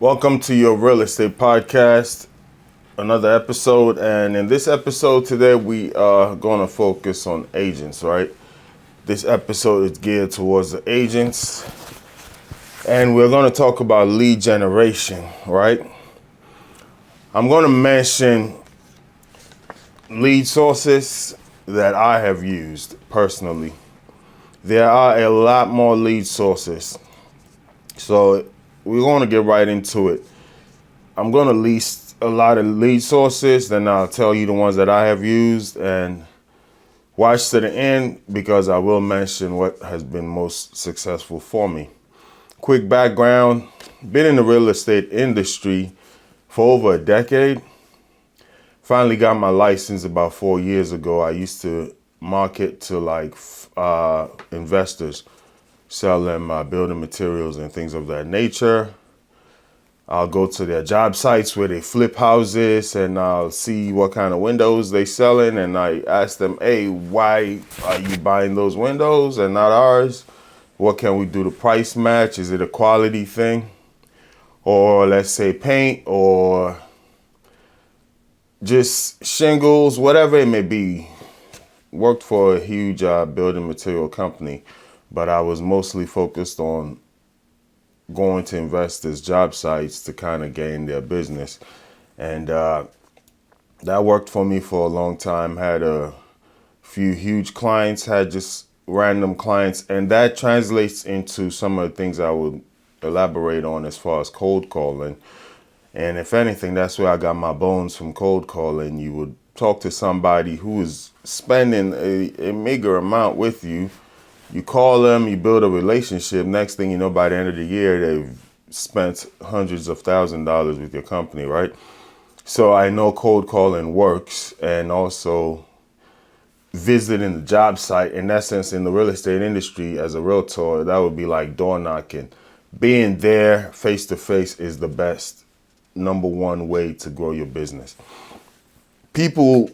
Welcome to your real estate podcast, another episode. And in this episode today, we are going to focus on agents, right? This episode is geared towards the agents, and we're going to talk about lead generation, right? I'm going to mention lead sources that I have used personally. There are a lot more lead sources, so we're going to get right into it. I'm going to list a lot of lead sources, then I'll tell you the ones that I have used, and watch to the end because I will mention what has been most successful for me. Quick background, been in the real estate industry for over a decade. Finally got my license about 4 years ago. I used to market to investors, sell them building materials and things of that nature. I'll go to their job sites where they flip houses, and I'll see what kind of windows they selling, and I ask them, hey, why are you buying those windows and not ours? What can we do to price match? Is it a quality thing? Or let's say paint or just shingles, whatever it may be. Worked for a huge building material company, but I was mostly focused on going to investors' job sites to kind of gain their business. And that worked for me for a long time. Had a few huge clients, had just random clients, and that translates into some of the things I would elaborate on as far as cold calling. And if anything, that's where I got my bones from, cold calling. You would talk to somebody who is spending a meager amount with you. You call them, you build a relationship. Next thing you know, by the end of the year, they've spent hundreds of thousands of dollars with your company, right? So I know cold calling works, and also visiting the job site. In essence, in the real estate industry, as a realtor, that would be like door knocking. Being there face to face is the best number one way to grow your business. People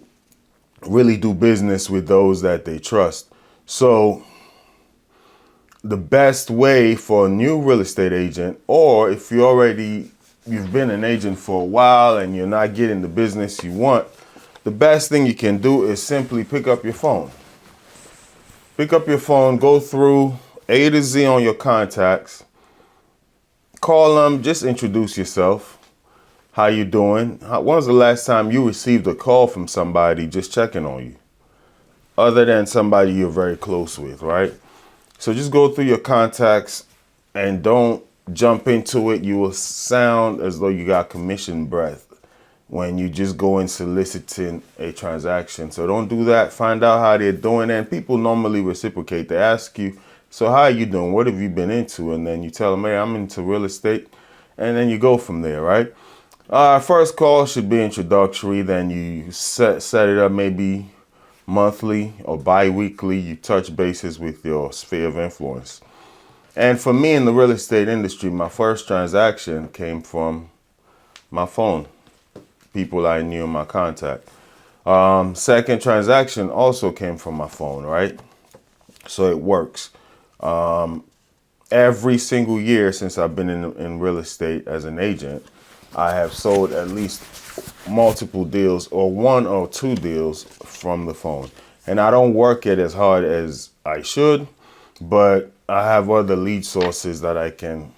really do business with those that they trust. So the best way for a new real estate agent, or if you've been an agent for a while and you're not getting the business you want, the best thing you can do is simply pick up your phone. Pick up your phone, go through A to Z on your contacts, call them, just introduce yourself. How you doing? When was the last time you received a call from somebody just checking on you? Other than somebody you're very close with, right? So just go through your contacts and don't jump into it. You will sound as though you got commission breath when you just go in soliciting a transaction. So don't do that. Find out how they're doing. And people normally reciprocate. They ask you, so how are you doing? What have you been into? And then you tell them, hey, I'm into real estate. And then you go from there, right? First call should be introductory. Then you set it up maybe monthly or bi-weekly. You touch bases with your sphere of influence. And for me in the real estate industry, my first transaction came from my phone, people I knew in my contact. Second transaction also came from my phone, right? So it works. Every single year since I've been in real estate as an agent, I have sold at least multiple deals or one or two deals from the phone. And I don't work it as hard as I should, but I have other lead sources that I can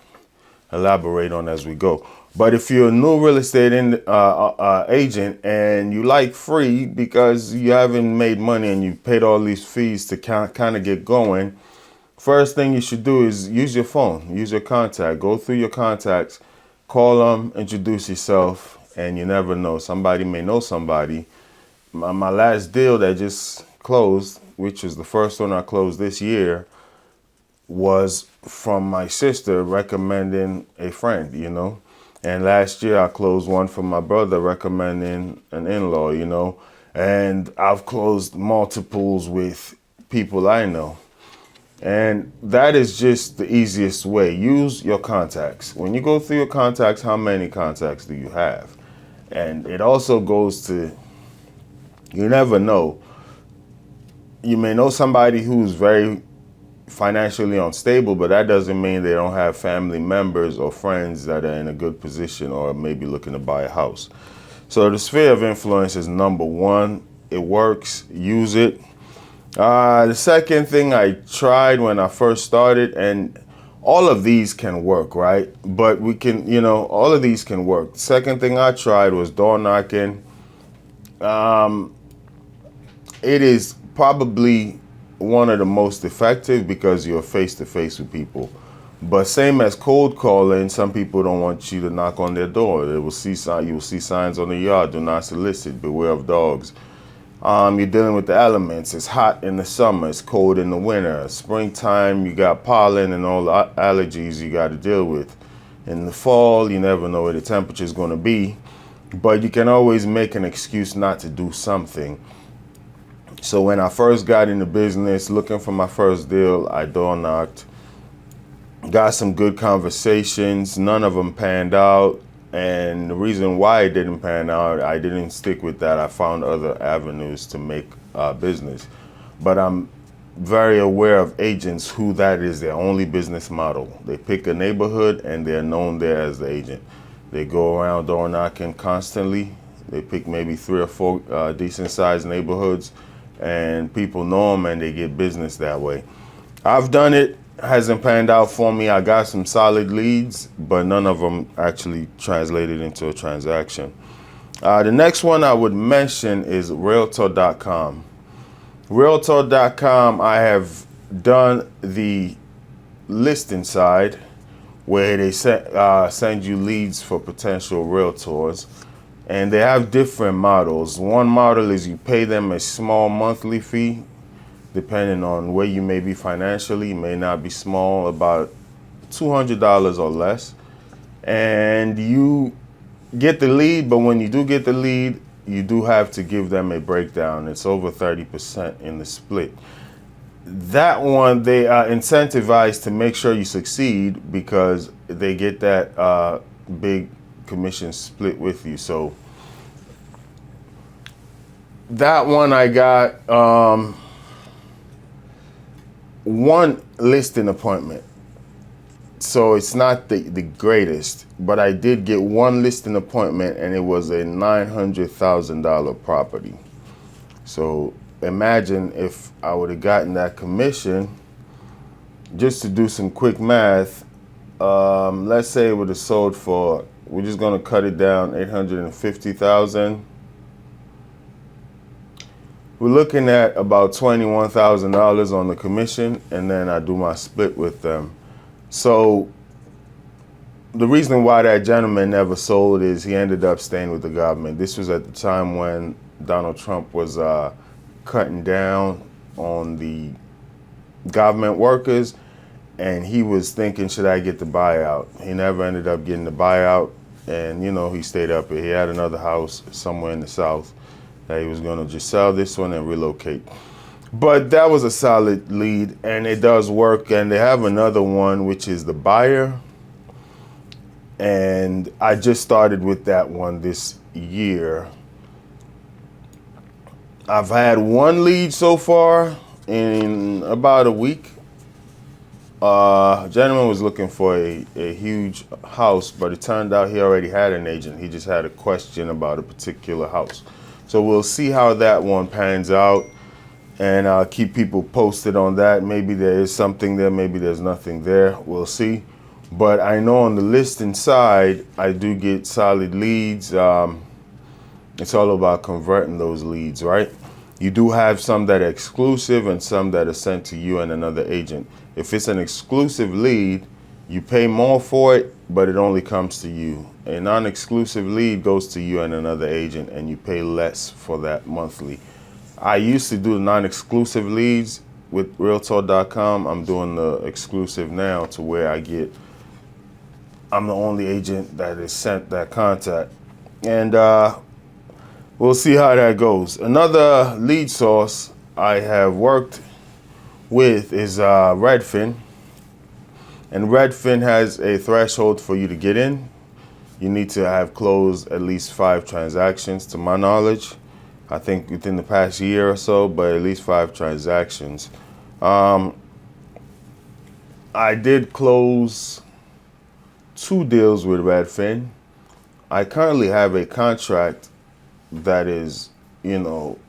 elaborate on as we go. But if you're a new real estate agent and you like free because you haven't made money and you paid all these fees to kind of get going, first thing you should do is use your phone, use your contact, go through your contacts, call them, introduce yourself, and you never know. Somebody may know somebody. My last deal that just closed, which is the first one I closed this year, was from my sister recommending a friend, And last year I closed one from my brother recommending an in-law, And I've closed multiples with people I know. And that is just the easiest way. Use your contacts. When you go through your contacts, how many contacts do you have? And it also goes to, you never know. You may know somebody who's very financially unstable, but that doesn't mean they don't have family members or friends that are in a good position or maybe looking to buy a house. So the sphere of influence is number one. It works. Use it. The second thing I tried when I first started, and all of these can work, right? But we can, all of these can work. The second thing I tried was door knocking. It is probably one of the most effective because you're face to face with people. But same as cold calling, some people don't want you to knock on their door. You will see signs on the yard: do not solicit, beware of dogs. You're dealing with the elements. It's hot in the summer, it's cold in the winter. Springtime, you got pollen and all the allergies you got to deal with. In the fall, you never know where the temperature is going to be, but you can always make an excuse not to do something. So when I first got into business, looking for my first deal, I door knocked, got some good conversations. None of them panned out. And the reason why it didn't pan out, I didn't stick with that. I found other avenues to make business. But I'm very aware of agents who that is their only business model. They pick a neighborhood and they're known there as the agent. They go around door knocking constantly. They pick maybe 3 or 4 decent sized neighborhoods, and people know them and they get business that way. I've done it. Hasn't panned out for me. I got some solid leads, but none of them actually translated into a transaction. The next one I would mention is Realtor.com. Realtor.com, I have done the listing side where they send you leads for potential realtors. And they have different models. One model is you pay them a small monthly fee, depending on where you may be financially. It may not be small, about $200 or less. And you get the lead, but when you do get the lead, you do have to give them a breakdown. It's over 30% in the split. That one, they are incentivized to make sure you succeed because they get that big commission split with you. So that one I got one listing appointment. So it's not the greatest, but I did get one listing appointment and it was a $900,000 property. So imagine if I would have gotten that commission. Just to do some quick math, let's say it would have sold for, we're just gonna cut it down, $850,000. We're looking at about $21,000 on the commission, and then I do my split with them. So the reason why that gentleman never sold is he ended up staying with the government. This was at the time when Donald Trump was cutting down on the government workers, and he was thinking, should I get the buyout? He never ended up getting the buyout, and he stayed up here. He had another house somewhere in the South that he was going to just sell this one and relocate. But that was a solid lead, and it does work. And they have another one, which is the buyer. And I just started with that one this year. I've had one lead so far in about a week. A gentleman was looking for a huge house, but it turned out he already had an agent. He just had a question about a particular house. So we'll see how that one pans out, and I'll keep people posted on that. Maybe there is something there, maybe there's nothing there. We'll see. But I know on the listing side, I do get solid leads. It's all about converting those leads, right? You do have some that are exclusive and some that are sent to you and another agent. If it's an exclusive lead, you pay more for it, but it only comes to you. A non-exclusive lead goes to you and another agent, and you pay less for that monthly. I used to do the non-exclusive leads with Realtor.com. I'm doing the exclusive now to where I'm the only agent that is sent that contact. And we'll see how that goes. Another lead source I have worked with is Redfin. And Redfin has a threshold for you to get in. You need to have closed at least 5 transactions, to my knowledge. I think within the past year or so, but at least 5 transactions. I did close 2 deals with Redfin. I currently have a contract that is, you know,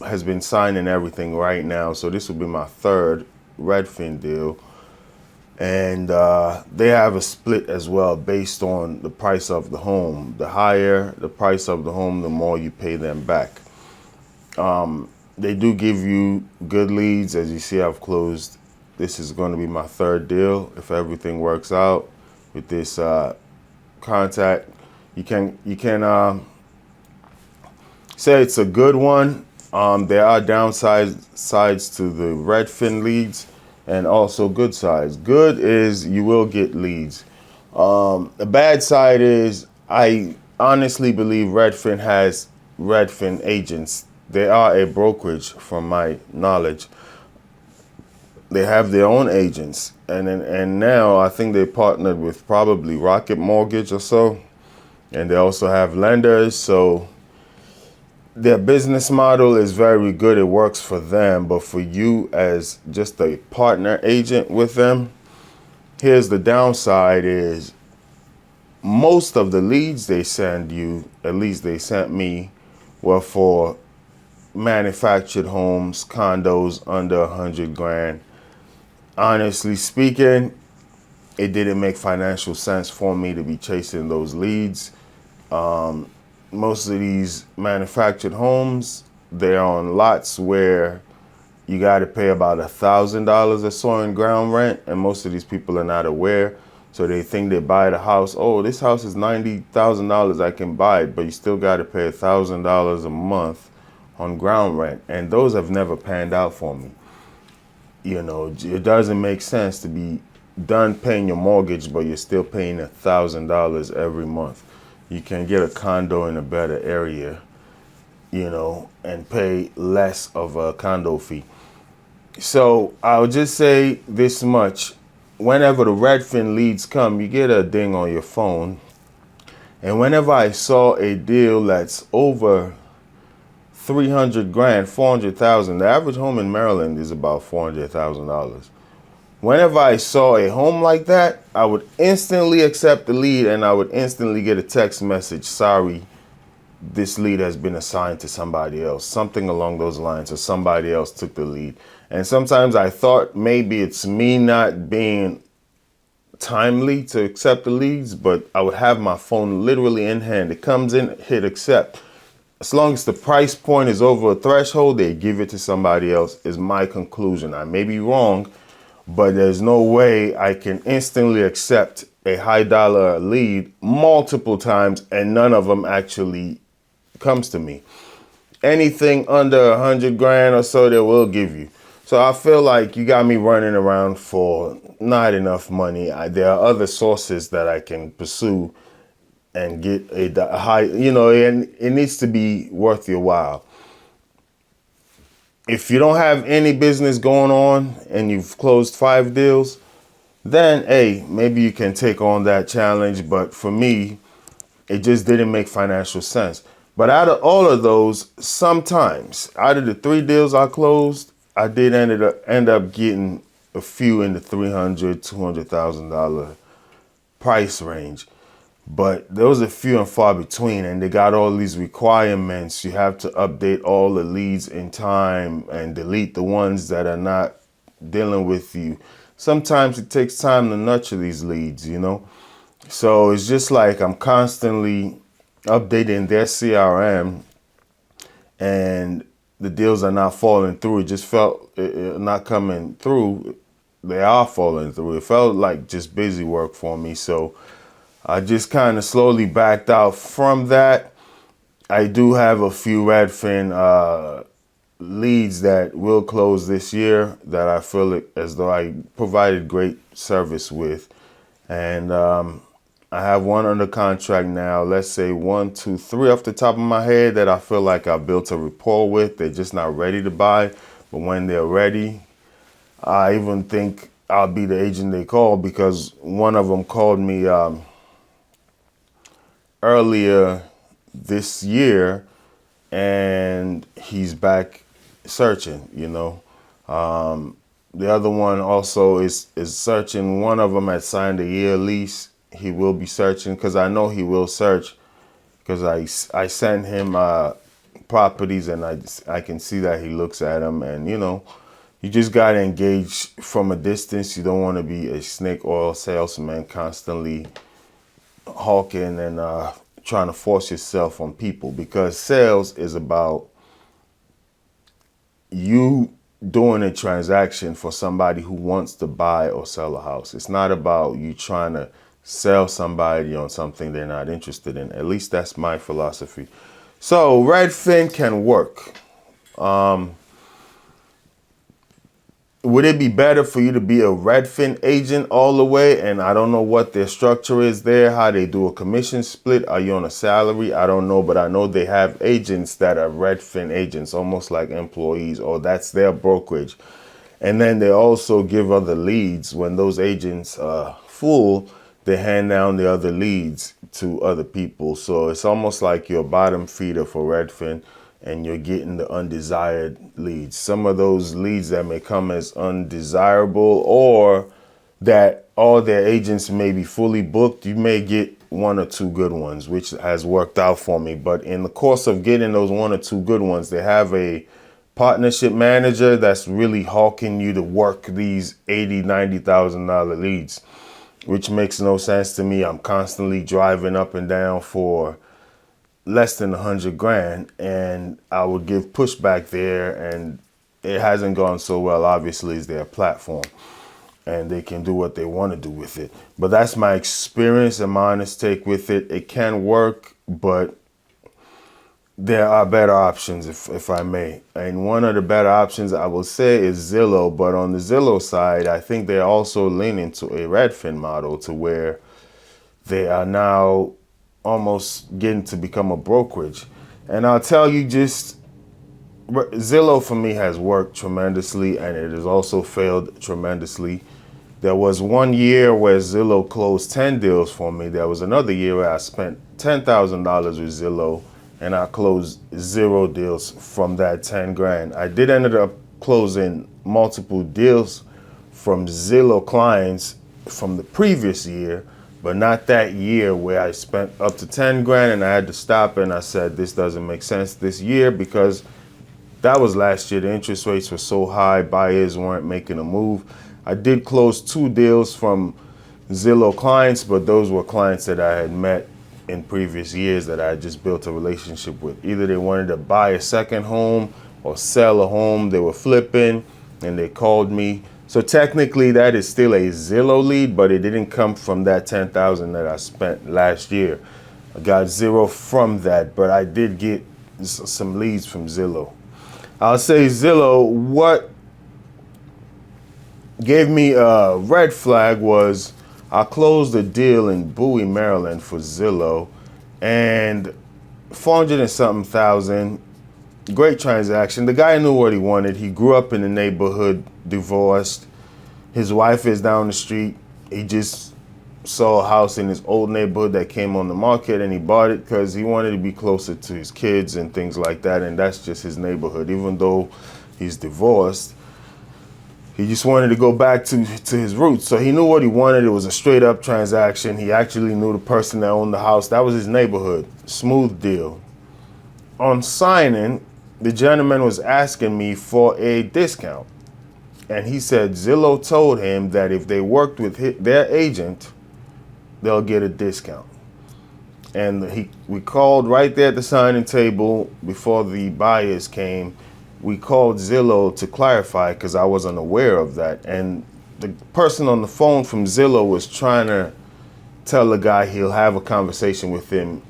has been signed and everything right now. So this will be my third Redfin deal. And they have a split as well based on the price of the home. The higher the price of the home, the more you pay them back. They do give you good leads. As you see, I've closed. This is going to be my third deal. If everything works out with this contact, you can say it's a good one. There are sides to the Redfin leads and also good sides. Good is you will get leads. The bad side is I honestly believe Redfin has Redfin agents. They are a brokerage from my knowledge. They have their own agents. And now I think they partnered with probably Rocket Mortgage or so. And they also have lenders. So their business model is very good. It works for them. But for you as just a partner agent with them, here's the downside is most of the leads they send you, at least they sent me, were for manufactured homes, condos under 100 grand. Honestly speaking, it didn't make financial sense for me to be chasing those leads. Most of these manufactured homes, they're on lots where you got to pay about $1,000 or so in ground rent, and most of these people are not aware. So they think they buy the house. Oh, this house is $90,000. I can buy it, but you still got to pay $1,000 a month on ground rent, and those have never panned out for me. You know, it doesn't make sense to be done paying your mortgage, but you're still paying $1,000 every month. You can get a condo in a better area, you know, and pay less of a condo fee. So I'll just say this much. Whenever the Redfin leads come, you get a ding on your phone. And whenever I saw a deal that's over 300 grand, 400,000, the average home in Maryland is about $400,000. Whenever I saw a home like that, I would instantly accept the lead and I would instantly get a text message, sorry, this lead has been assigned to somebody else, something along those lines, or somebody else took the lead. And sometimes I thought maybe it's me not being timely to accept the leads, but I would have my phone literally in hand. It comes in, hit accept. As long as the price point is over a threshold, they give it to somebody else, is my conclusion. I may be wrong, but there's no way I can instantly accept a high dollar lead multiple times and none of them actually comes to me. Anything under 100 grand or so, they will give you. So I feel like you got me running around for not enough money. There are other sources that I can pursue and get a high, you know, and it needs to be worth your while. If you don't have any business going on and you've closed 5 deals, then hey, maybe you can take on that challenge. But for me, it just didn't make financial sense. But out of all of those, sometimes out of the 3 deals I closed, I did end up getting a few in the $300,000, $200,000 price range. But there was a few and far between, and they got all these requirements. You have to update all the leads in time and delete the ones that are not dealing with you. Sometimes it takes time to nurture these leads, you know? So it's just like I'm constantly updating their CRM and the deals are not falling through. It just felt not coming through. They are falling through. It felt like just busy work for me. So I just kind of slowly backed out from that. I do have a few Redfin leads that will close this year that I feel as though I provided great service with. And I have one under contract now. Let's say 1, 2, 3 off the top of my head that I feel like I built a rapport with. They're just not ready to buy. But when they're ready, I even think I'll be the agent they call, because one of them called me earlier this year and he's back searching, you know. The other one also is searching. One of them had signed a year lease. He will be searching because I know he will search because I send him properties and I can see that he looks at them, and you just gotta engage from a distance. You don't want to be a snake oil salesman constantly hawking and trying to force yourself on people, because sales is about you doing a transaction for somebody who wants to buy or sell a house. It's not about you trying to sell somebody on something they're not interested in. At least that's my philosophy. So Redfin can work. Would it be better for you to be a Redfin agent all the way? And I don't know what their structure is there, how they do a commission split. Are you on a salary? I don't know, but I know they have agents that are Redfin agents, almost like employees, or that's their brokerage. And then they also give other leads. When those agents are full, they hand down the other leads to other people. So it's almost like you're a bottom feeder for Redfin, and you're getting the undesired leads. Some of those leads that may come as undesirable, or that all their agents may be fully booked, you may get one or two good ones, which has worked out for me. But in the course of getting those one or two good ones, they have a partnership manager that's really hawking you to work these $80,000-$90,000 leads, which makes no sense to me. I'm constantly driving up and down for less than 100 grand, and I would give pushback there, and it hasn't gone so well. Obviously, it's their platform and they can do what they want to do with it. But that's my experience and my honest take with it. It can work, but there are better options, if I may. And one of the better options I will say is Zillow. But on the Zillow side, I think they're also leaning to a Redfin model, to where they are now almost getting to become a brokerage. And I'll tell you, just Zillow for me has worked tremendously, and it has also failed tremendously. There was one year where Zillow closed 10 deals for me. There was another year where I spent $10,000 with Zillow and I closed 0 deals from that 10 grand. I did ended up closing multiple deals from Zillow clients from the previous year, but not that year where I spent up to 10 grand and I had to stop, and I said, this doesn't make sense this year, because that was last year. The interest rates were so high, buyers weren't making a move. I did close 2 deals from Zillow clients, but those were clients that I had met in previous years that I had just built a relationship with. Either they wanted to buy a second home or sell a home they were flipping, and they called me. So technically that is still a Zillow lead, but it didn't come from that 10,000 that I spent last year. I got 0 from that, but I did get some leads from Zillow. I'll say Zillow, what gave me a red flag was I closed a deal in Bowie, Maryland for Zillow, and 400 and something thousand. Great transaction. The guy knew what he wanted. He grew up in the neighborhood, divorced. His wife is down the street. He just saw a house in his old neighborhood that came on the market, and he bought it because he wanted to be closer to his kids and things like that. And that's just his neighborhood. Even though he's divorced, he just wanted to go back to his roots. So he knew what he wanted. It was a straight up transaction. He actually knew the person that owned the house. That was his neighborhood. Smooth deal. On signing, the gentleman was asking me for a discount. And he said Zillow told him that if they worked with their agent, they'll get a discount. And we called right there at the signing table before the buyers came. We called Zillow to clarify, because I wasn't aware of that. And the person on the phone from Zillow was trying to tell the guy he'll have a conversation with him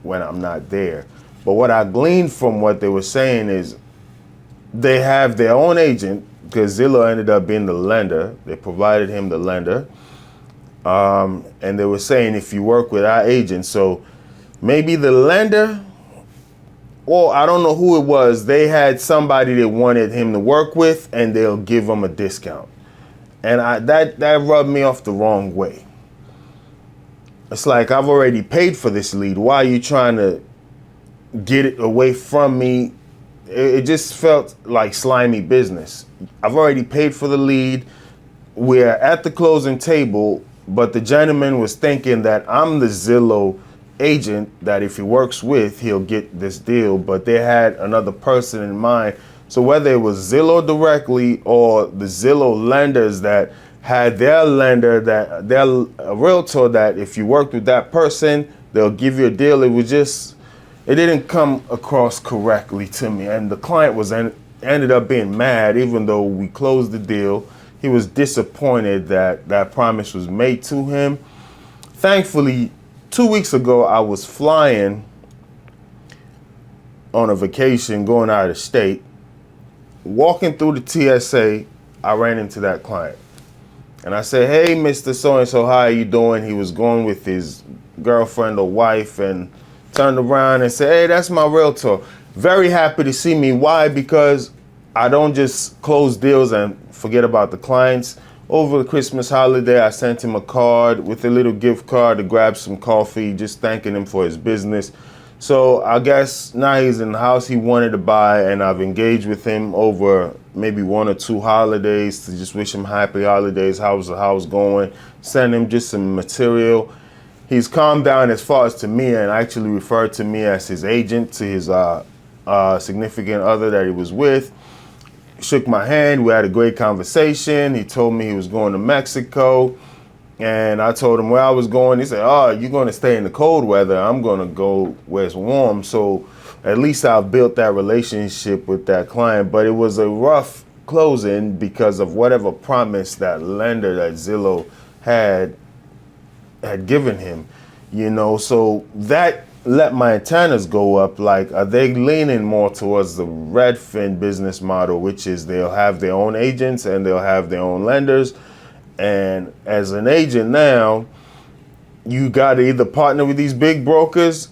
when I'm not there. But what I gleaned from what they were saying is they have their own agent, because Zillow ended up being the lender. They provided him the lender. And they were saying, if you work with our agent, so maybe the lender, or I don't know who it was, they had somebody they wanted him to work with, and they'll give him a discount. And that rubbed me off the wrong way. It's like, I've already paid for this lead. Why are you trying to get it away from me it just felt like slimy business. I've already paid for the lead. We're at the closing table, but the gentleman was thinking that I'm the Zillow agent that if he works with, he'll get this deal. But they had another person in mind. So whether it was Zillow directly or the Zillow lenders that had their lender, that their realtor, that if you worked with that person, they'll give you a deal. It didn't come across correctly to me. And the client ended up being mad, even though we closed the deal. He was disappointed that that promise was made to him. Thankfully, 2 weeks ago, I was flying on a vacation, going out of state. Walking through the TSA, I ran into that client. And I said, hey, Mr. So-and-so, how are you doing? He was going with his girlfriend or wife and turned around and said, hey, that's my realtor. Very happy to see me. Why? Because I don't just close deals and forget about the clients. Over the Christmas holiday, I sent him a card with a little gift card to grab some coffee, just thanking him for his business. So I guess now he's in the house he wanted to buy, and I've engaged with him over maybe 1 or 2 holidays to just wish him happy holidays. How's the house going? Send him just some material. He's calmed down as far as to me and actually referred to me as his agent to his significant other that he was with. Shook my hand. We had a great conversation. He told me he was going to Mexico. And I told him where I was going. He said, oh, you're going to stay in the cold weather. I'm going to go where it's warm. So at least I've built that relationship with that client. But it was a rough closing because of whatever promise that lender that Zillow had given him, So that let my antennas go up. Like, are they leaning more towards the Redfin business model, which is they'll have their own agents and they'll have their own lenders? And as an agent now, you got to either partner with these big brokers.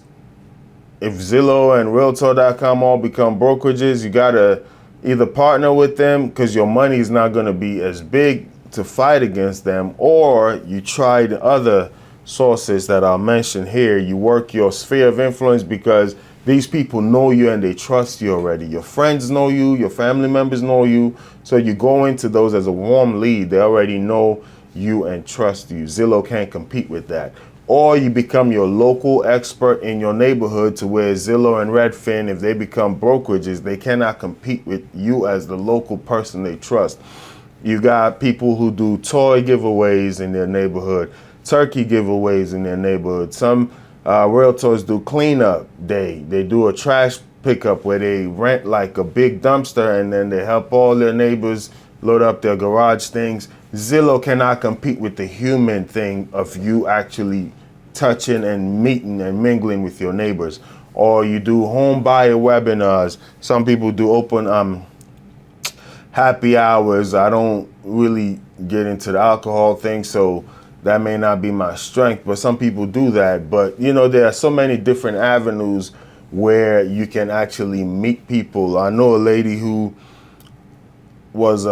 If Zillow and Realtor.com all become brokerages, you got to either partner with them because your money is not going to be as big to fight against them, or you try the other sources that I'll mention here. You work your sphere of influence because these people know you and they trust you already. Your friends know you, your family members know you. So you go into those as a warm lead. They already know you and trust you. Zillow can't compete with that. Or you become your local expert in your neighborhood to where Zillow and Redfin, if they become brokerages, they cannot compete with you as the local person they trust. You got people who do toy giveaways in their neighborhood, turkey giveaways in their neighborhood. Some realtors do cleanup day. They do a trash pickup where they rent like a big dumpster and then they help all their neighbors load up their garage things. Zillow cannot compete with the human thing of you actually touching and meeting and mingling with your neighbors. Or you do home buyer webinars. Some people do open happy hours. I don't really get into the alcohol thing, so that may not be my strength, but some people do that. But there are so many different avenues where you can actually meet people. I know a lady who was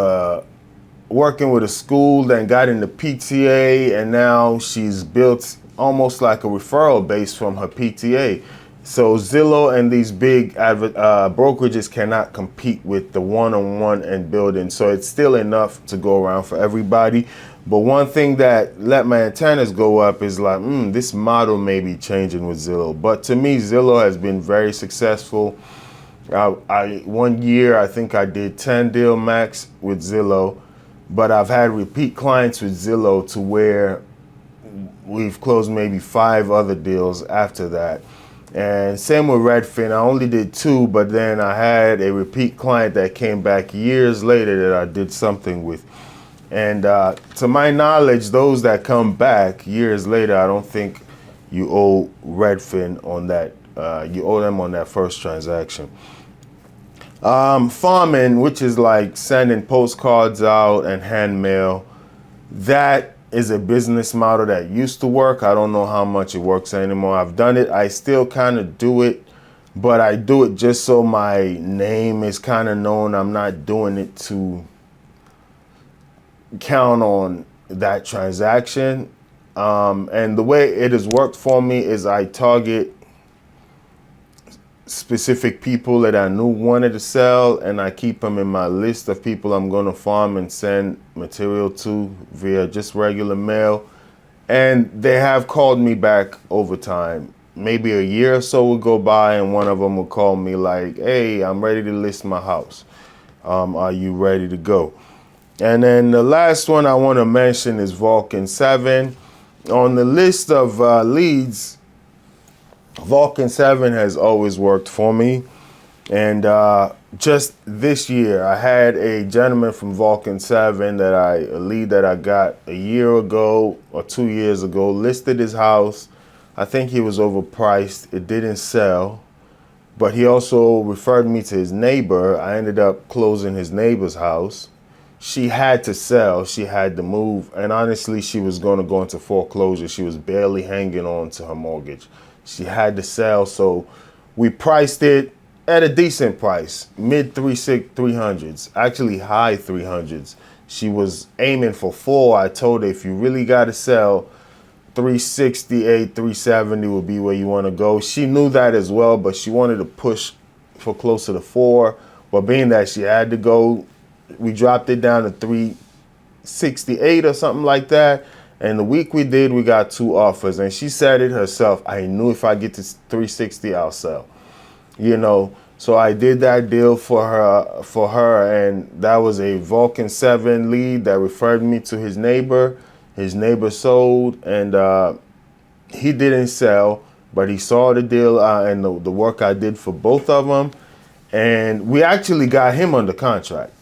working with a school, then got into PTA, and now she's built almost like a referral base from her PTA. So Zillow and these big brokerages cannot compete with the one-on-one and building. So it's still enough to go around for everybody. But one thing that let my antennas go up is like, this model may be changing with Zillow. But to me, Zillow has been very successful. One year, I think I did 10 deal max with Zillow, but I've had repeat clients with Zillow to where we've closed maybe 5 other deals after that. And same with Redfin. I only did 2, but then I had a repeat client that came back years later that I did something with. And to my knowledge, those that come back years later, I don't think you owe Redfin on that. You owe them on that first transaction. Farming, which is like sending postcards out and hand mail, that is a business model that used to work. I don't know how much it works anymore. I've done it. I still kind of do it, but I do it just so my name is kind of known. I'm not doing it to count on that transaction. And the way it has worked for me is I target specific people that I knew wanted to sell, and I keep them in my list of people I'm going to farm and send material to via just regular mail. And they have called me back over time. Maybe a year or so will go by, and one of them will call me like, "Hey, I'm ready to list my house. Are you ready to go?" And then the last one I want to mention is Vulcan 7. On the list of leads, Vulcan 7 has always worked for me. And just this year, I had a gentleman from Vulcan 7 a lead that I got a year ago or 2 years ago, listed his house. I think he was overpriced. It didn't sell. But he also referred me to his neighbor. I ended up closing his neighbor's house. She had to sell. She had to move. And honestly, she was going to go into foreclosure. She was barely hanging on to her mortgage. She had to sell. So we priced it at a decent price, mid 300s, actually high 300s. She was aiming for 4. I told her, if you really got to sell, 368, 370 would be where you want to go. She knew that as well, but she wanted to push for closer to 4. But being that she had to go, we dropped it down to 368 or something like that. And the week we did, we got 2 offers. And she said it herself, I knew if I get to 360, I'll sell. So I did that deal for her, and that was a Vulcan 7 lead that referred me to his neighbor. His neighbor sold, and he didn't sell, but he saw the deal and the work I did for both of them, and we actually got him under contract.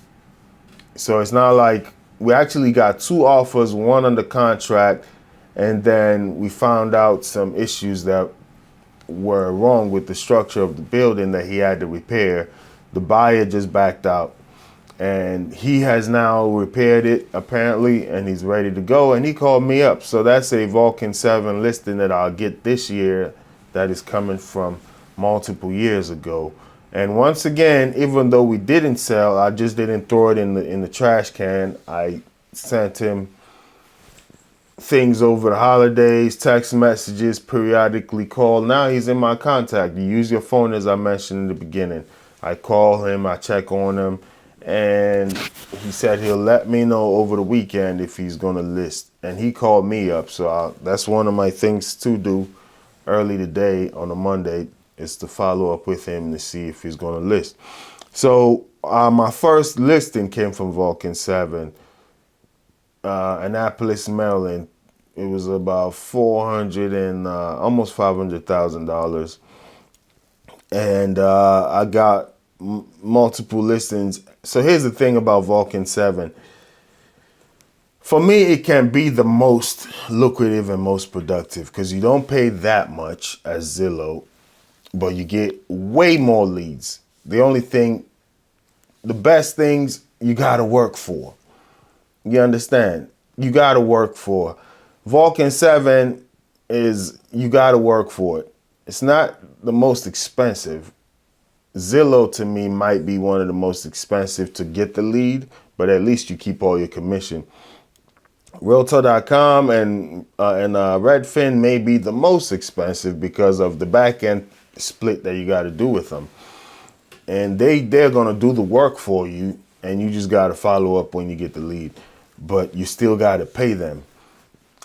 So it's not like we actually got 2 offers, 1 under contract, and then we found out some issues that were wrong with the structure of the building that he had to repair. The buyer just backed out, and he has now repaired it apparently, and he's ready to go, and he called me up. So that's a Vulcan 7 listing that I'll get this year that is coming from multiple years ago. And once again, even though we didn't sell, I just didn't throw it in the trash can. I sent him things over the holidays, text messages, periodically call. Now he's in my contact. You use your phone, as I mentioned in the beginning. I call him, I check on him, and he said he'll let me know over the weekend if he's going to list. And he called me up, so that's one of my things to do early today on a Monday, is to follow up with him to see if he's going to list. So my first listing came from Vulcan 7. Annapolis, Maryland. It was about $400 and almost $500,000, and I got multiple listings. So here's the thing about Vulcan 7. For me, it can be the most lucrative and most productive because you don't pay that much as Zillow, but you get way more leads. The best things you got to work for. You understand? You got to work for. Vulcan 7 is, you got to work for it. It's not the most expensive. Zillow to me might be one of the most expensive to get the lead, but at least you keep all your commission. Realtor.com and Redfin may be the most expensive because of the back end split that you got to do with them. And they're going to do the work for you, and you just got to follow up when you get the lead. But you still got to pay them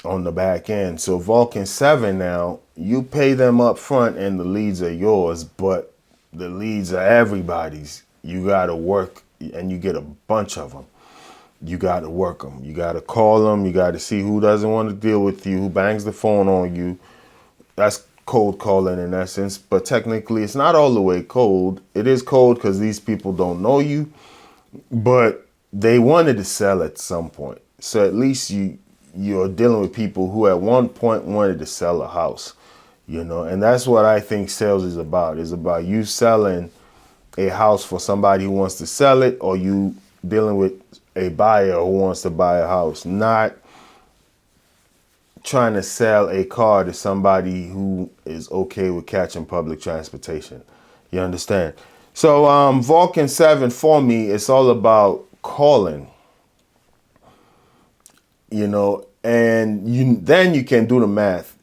on the back end. So Vulcan 7 now, you pay them up front and the leads are yours, but the leads are everybody's. You got to work, and you get a bunch of them. You got to work them. You got to call them. You got to see who doesn't want to deal with you, who bangs the phone on you. That's cold calling in essence, but technically it's not all the way cold. It is cold because these people don't know you, but they wanted to sell at some point. So at least you're dealing with people who at one point wanted to sell a house, and that's what I think sales is about. It's about you selling a house for somebody who wants to sell it, or you dealing with a buyer who wants to buy a house, not trying to sell a car to somebody who is okay with catching public transportation. You understand? So Vulcan 7 for me, it's all about calling, and then you can do the math.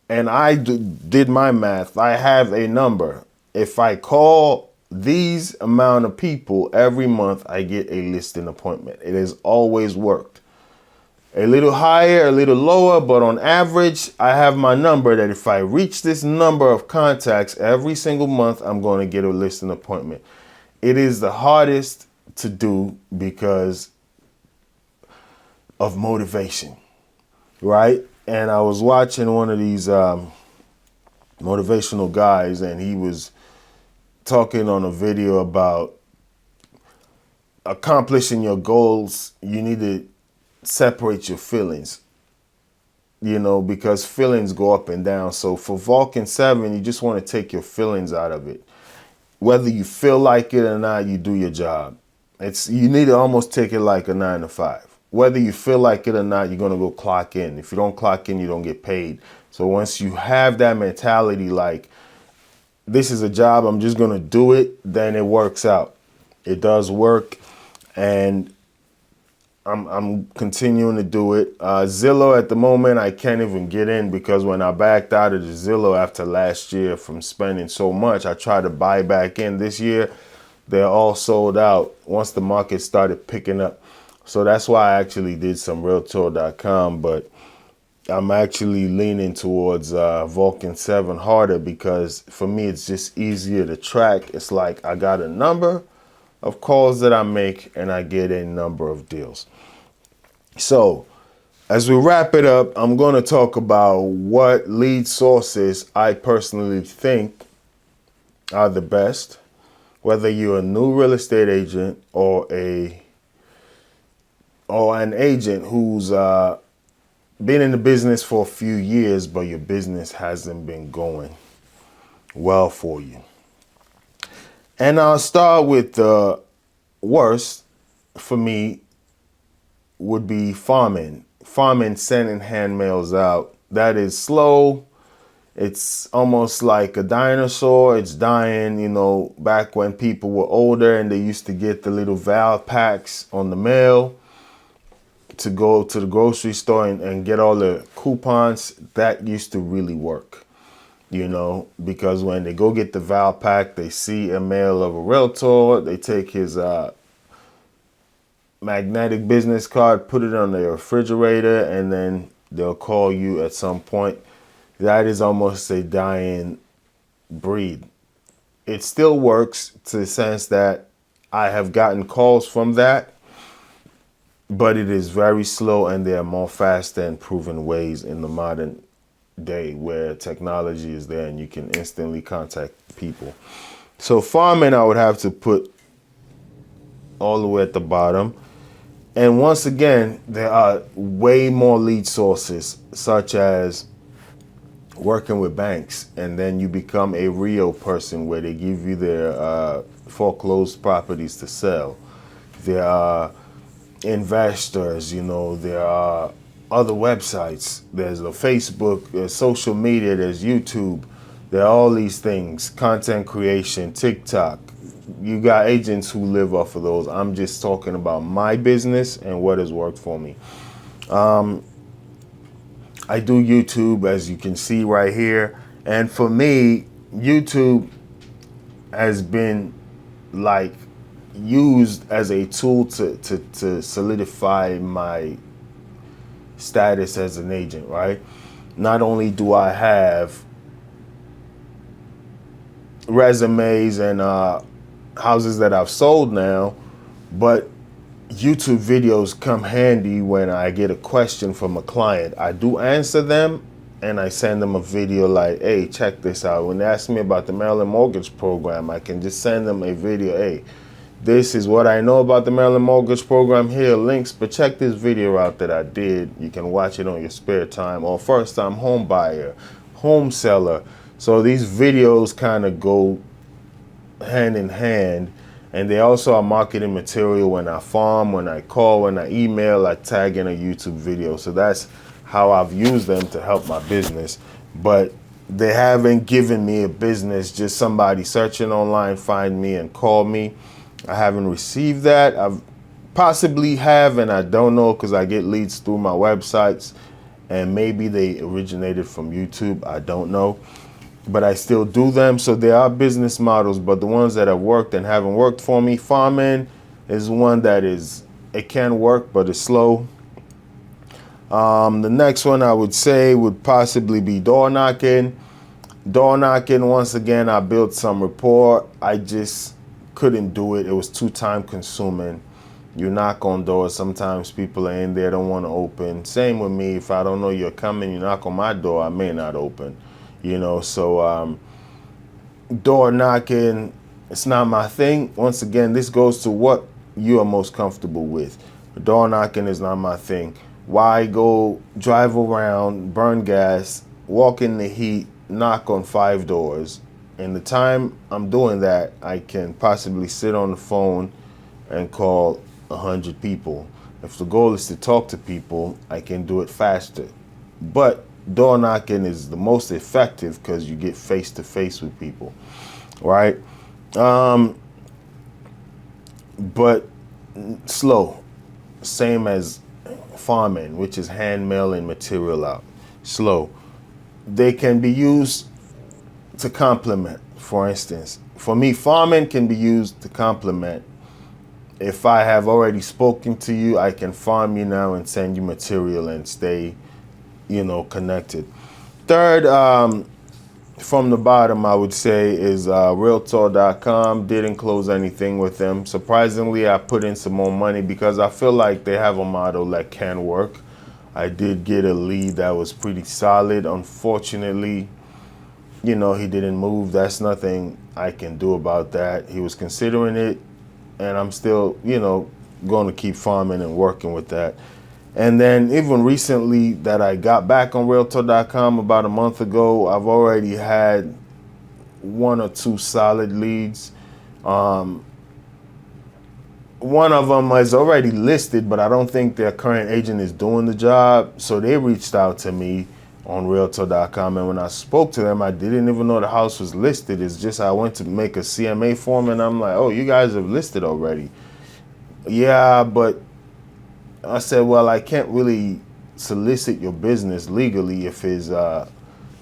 And I did my math. I have a number. If I call these amount of people every month, I get a listing appointment. It has always worked. A little higher, a little lower, but on average, I have my number that if I reach this number of contacts every single month, I'm going to get a listing appointment. It is the hardest to do because of motivation, right? And I was watching one of these motivational guys, and he was talking on a video about accomplishing your goals. You need to separate your feelings, because feelings go up and down. So for Vulcan 7, you just want to take your feelings out of it. Whether you feel like it or not, you do your job. You need to almost take it like a 9 to 5. Whether you feel like it or not, you're going to go clock in. If you don't clock in, you don't get paid. So once you have that mentality, like, this is a job, I'm just going to do it, then it works out. It does work, and I'm continuing to do it. Zillow at the moment, I can't even get in because when I backed out of the Zillow after last year from spending so much, I tried to buy back in this year. They're all sold out once the market started picking up. So that's why I actually did some Realtor.com, but I'm actually leaning towards Vulcan 7 harder because for me, it's just easier to track. It's like I got a number of calls that I make and I get a number of deals. So as we wrap it up, I'm going to talk about what lead sources I personally think are the best, whether you're a new real estate agent or an agent who's been in the business for a few years, but your business hasn't been going well for you. And I'll start with the worst for me would be farming. Farming, sending hand mails out. That is slow. It's almost like a dinosaur. It's dying, back when people were older and they used to get the little Val packs on the mail to go to the grocery store and get all the coupons. That used to really work, because when they go get the Val pack, they see a mail of a Realtor, they take his magnetic business card, put it on their refrigerator, and then they'll call you at some point. That is almost a dying breed. It still works to the sense that I have gotten calls from that, but it is very slow, and there are more faster and proven ways in the modern day where technology is there and you can instantly contact people. So farming, I would have to put all the way at the bottom. And once again, there are way more lead sources, such as working with banks, and then you become a real person where they give you their foreclosed properties to sell. There are investors, there are other websites. There's a Facebook, there's social media, there's YouTube. There are all these things, content creation, TikTok. You got agents who live off of those. I'm just talking about my business and what has worked for me. I do YouTube, as you can see right here. And for me, YouTube has been like used as a tool to solidify my status as an agent, right? Not only do I have resumes and houses that I've sold now, but YouTube videos come handy when I get a question from a client. I do answer them and I send them a video like, hey, check this out. When they ask me about the Maryland Mortgage Program, I can just send them a video. Hey, this is what I know about the Maryland Mortgage Program. Here are links, but check this video out that I did. You can watch it on your spare time, or first time home buyer, home seller. So these videos kind of go hand in hand, and they also are marketing material. When I farm, when I call, when I email, I tag in a YouTube video. So that's how I've used them to help my business. But they haven't given me a business, just somebody searching online, find me and call me. I haven't received that. I've possibly have, and I don't know, because I get leads through my websites, and maybe they originated from YouTube. I don't know. but I still do them. So there are business models, but the ones that have worked and haven't worked for me, farming is one that it can work, but it's slow. The next one I would say would possibly be door knocking. Door knocking, once again, I built some rapport. I just couldn't do it. It was too time consuming. You knock on doors. Sometimes people are in there, don't want to open. Same with me. If I don't know you're coming, you knock on my door, I may not open. So door knocking, it's not my thing. Once again, this goes to what you are most comfortable with. Door knocking is not my thing. Why go drive around, burn gas, walk in the heat, knock on 5 doors? In the time I'm doing that, I can possibly sit on the phone and call 100 people. If the goal is to talk to people, I can do it faster. But door knocking is the most effective because you get face to face with people, right? But slow, same as farming, which is hand mailing material out. Slow. They can be used to complement. For instance, for me, farming can be used to complement. If I have already spoken to you, I can farm you now and send you material and stay, connected. Third, from the bottom, I would say is Realtor.com. Didn't close anything with them. Surprisingly, I put in some more money because I feel like they have a model that can work. I did get a lead that was pretty solid. Unfortunately, he didn't move. That's nothing I can do about that. He was considering it, and I'm still, going to keep farming and working with that. And then even recently that I got back on Realtor.com about a month ago, I've already had 1 or 2 solid leads. One of them is already listed, but I don't think their current agent is doing the job. So they reached out to me on Realtor.com, and when I spoke to them, I didn't even know the house was listed. It's just I went to make a CMA form, and I'm like, oh, you guys have listed already. Yeah, but I said, well, I can't really solicit your business legally if there's a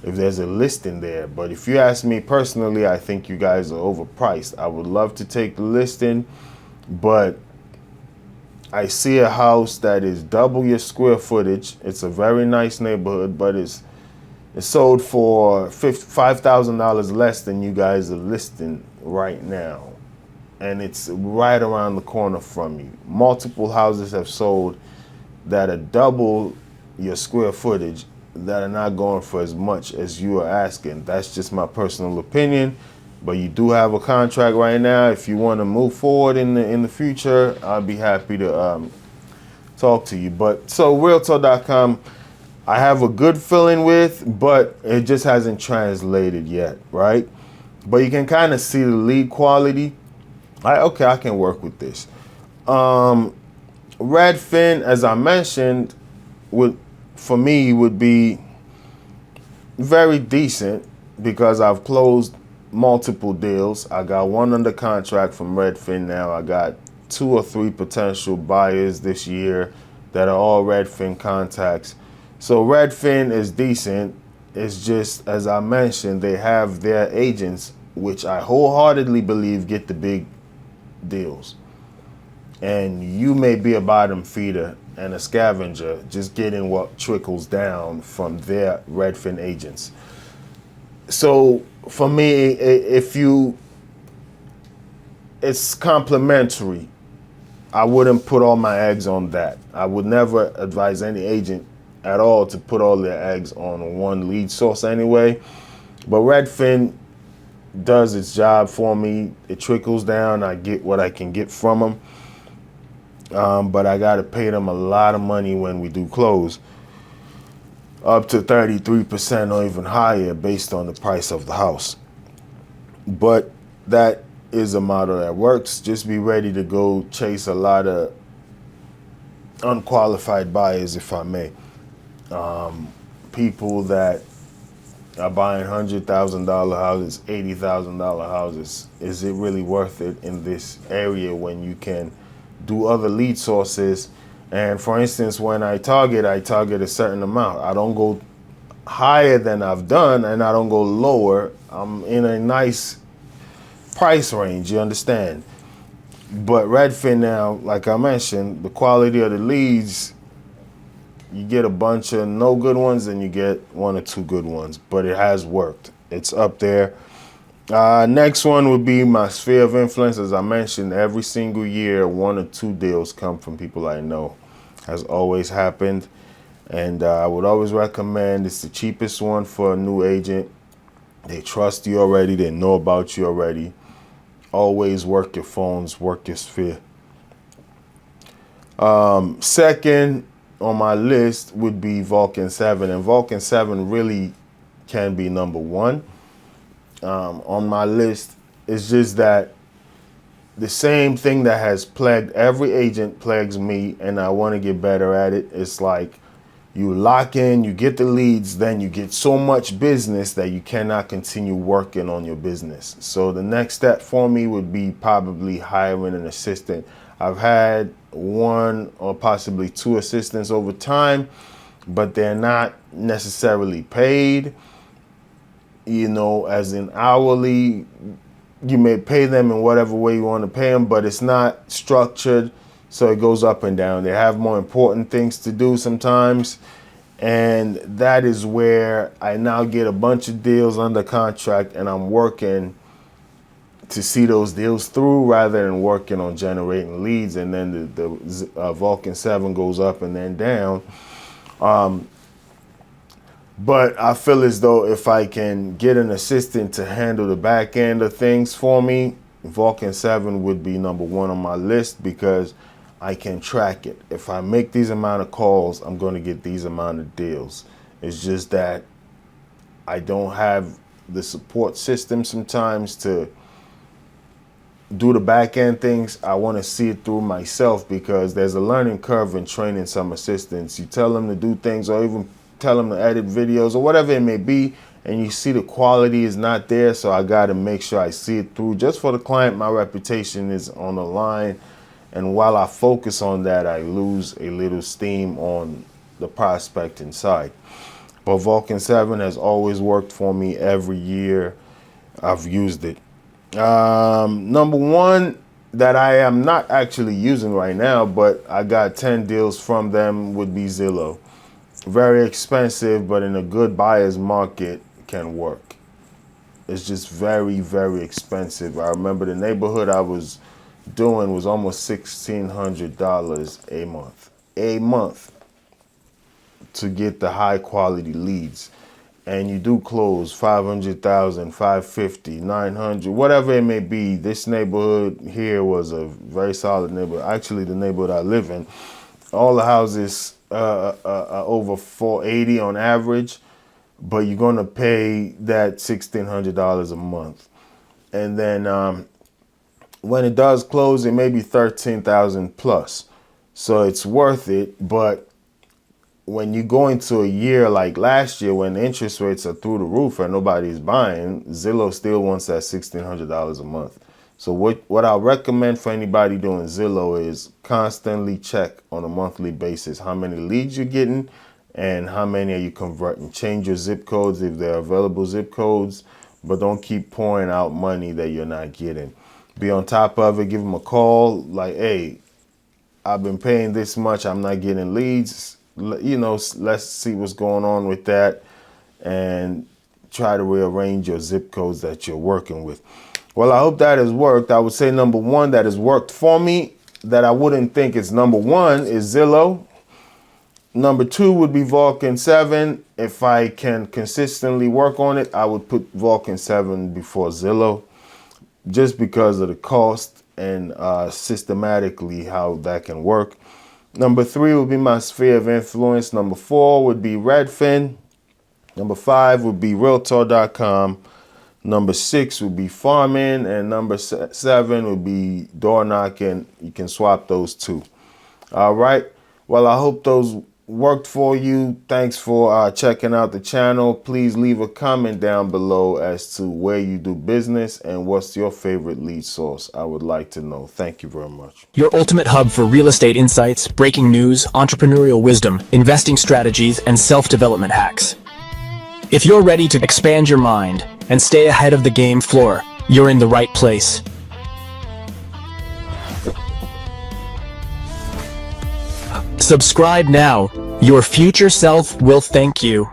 listing there. But if you ask me personally, I think you guys are overpriced. I would love to take the listing, but I see a house that is double your square footage. It's a very nice neighborhood, but it's sold for $5,000 less than you guys are listing right now. And it's right around the corner from you. Multiple houses have sold that are double your square footage that are not going for as much as you are asking. That's just my personal opinion. But you do have a contract right now. If you want to move forward in the future, I'll be happy to talk to you. But so Realtor.com, I have a good feeling with, but it just hasn't translated yet, right? But you can kind of see the lead quality. I can work with this. Redfin, as I mentioned, for me would be very decent because I've closed multiple deals. I got 1 under contract from Redfin now. I got 2 or 3 potential buyers this year that are all Redfin contacts. So Redfin is decent. It's just, as I mentioned, they have their agents, which I wholeheartedly believe get the big deals. And you may be a bottom feeder and a scavenger, just getting what trickles down from their Redfin agents. So for me, it's complimentary. I wouldn't put all my eggs on that. I would never advise any agent at all to put all their eggs on one lead source anyway. But Redfin does its job for me. It trickles down. I get what I can get from them. But I got to pay them a lot of money when we do close, up to 33% or even higher based on the price of the house. But that is a model that works. Just be ready to go chase a lot of unqualified buyers, if I may. People that are buying $100,000 houses, $80,000 houses. Is it really worth it in this area when you can do other lead sources? And for instance, when I target a certain amount. I don't go higher than I've done, and I don't go lower. I'm in a nice price range, you understand? But Redfin now, like I mentioned, the quality of the leads, you get a bunch of no good ones and you get one or two good ones, but it has worked. It's up there. Next one would be my sphere of influence. As I mentioned, every single year, one or two deals come from people I know. Has always happened. And I would always recommend, it's the cheapest one for a new agent. They trust you already. They know about you already. Always work your phones, work your sphere. Second on my list would be Vulcan 7. And Vulcan 7 really can be number one on my list. It's just that the same thing that has plagued every agent plagues me, and I want to get better at it. It's like you lock in, you get the leads, then you get so much business that you cannot continue working on your business. So the next step for me would be probably hiring an assistant. I've had one or possibly two assistants over time, but they're not necessarily paid, as in hourly. You may pay them in whatever way you want to pay them, but it's not structured, so it goes up and down. They have more important things to do sometimes, and that is where I now get a bunch of deals under contract, and I'm working to see those deals through rather than working on generating leads. And then the Vulcan 7 goes up and then down. But I feel as though if I can get an assistant to handle the back end of things for me, Vulcan 7 would be number one on my list, because I can track it. If I make these amount of calls, I'm going to get these amount of deals. It's just that I don't have the support system sometimes to do the back end things. I want to see it through myself, because there's a learning curve in training some assistants. You tell them to do things, or even tell them to edit videos or whatever it may be, and you see the quality is not there. So I got to make sure I see it through just for the client. My reputation is on the line, and while I focus on that, I lose a little steam on the prospecting side. But Vulcan 7 has always worked for me every year I've used it. Number one that I am not actually using right now, but I got 10 deals from them, would be Zillow. Very expensive, but in a good buyer's market can work. It's just very, very expensive. I remember the neighborhood I was doing was almost $1,600 a month to get the high quality leads. And you do close 500,000, 550, 900, whatever it may be. This neighborhood here was a very solid neighborhood. Actually, the neighborhood I live in, all the houses over 480 on average, but you're going to pay that $1,600 a month. And then when it does close, it may be 13,000 plus. So it's worth it. But when you go into a year like last year, when interest rates are through the roof and nobody's buying, Zillow still wants that $1,600 a month. So what I recommend for anybody doing Zillow is constantly check on a monthly basis how many leads you're getting and how many are you converting. Change your zip codes if they're available zip codes, but don't keep pouring out money that you're not getting. Be on top of it. Give them a call like, hey, I've been paying this much, I'm not getting leads. Let's see what's going on with that, and try to rearrange your zip codes that you're working with. Well, I hope that has worked. I would say number one that has worked for me, that I wouldn't think is number one, is Zillow. Number two would be Vulcan 7. If I can consistently work on it, I would put Vulcan 7 before Zillow, just because of the cost and systematically how that can work. Number three would be my sphere of influence. Number four would be Redfin. Number five would be Realtor.com. Number six would be farming, and number seven would be door knocking. You can swap those two. All right. Well, I hope those worked for you. Thanks for checking out the channel. Please leave a comment down below as to where you do business and what's your favorite lead source. I would like to know. Thank you very much. Your ultimate hub for real estate insights, breaking news, entrepreneurial wisdom, investing strategies, and self-development hacks. If you're ready to expand your mind and stay ahead of the game floor, you're in the right place. Subscribe now. Your future self will thank you.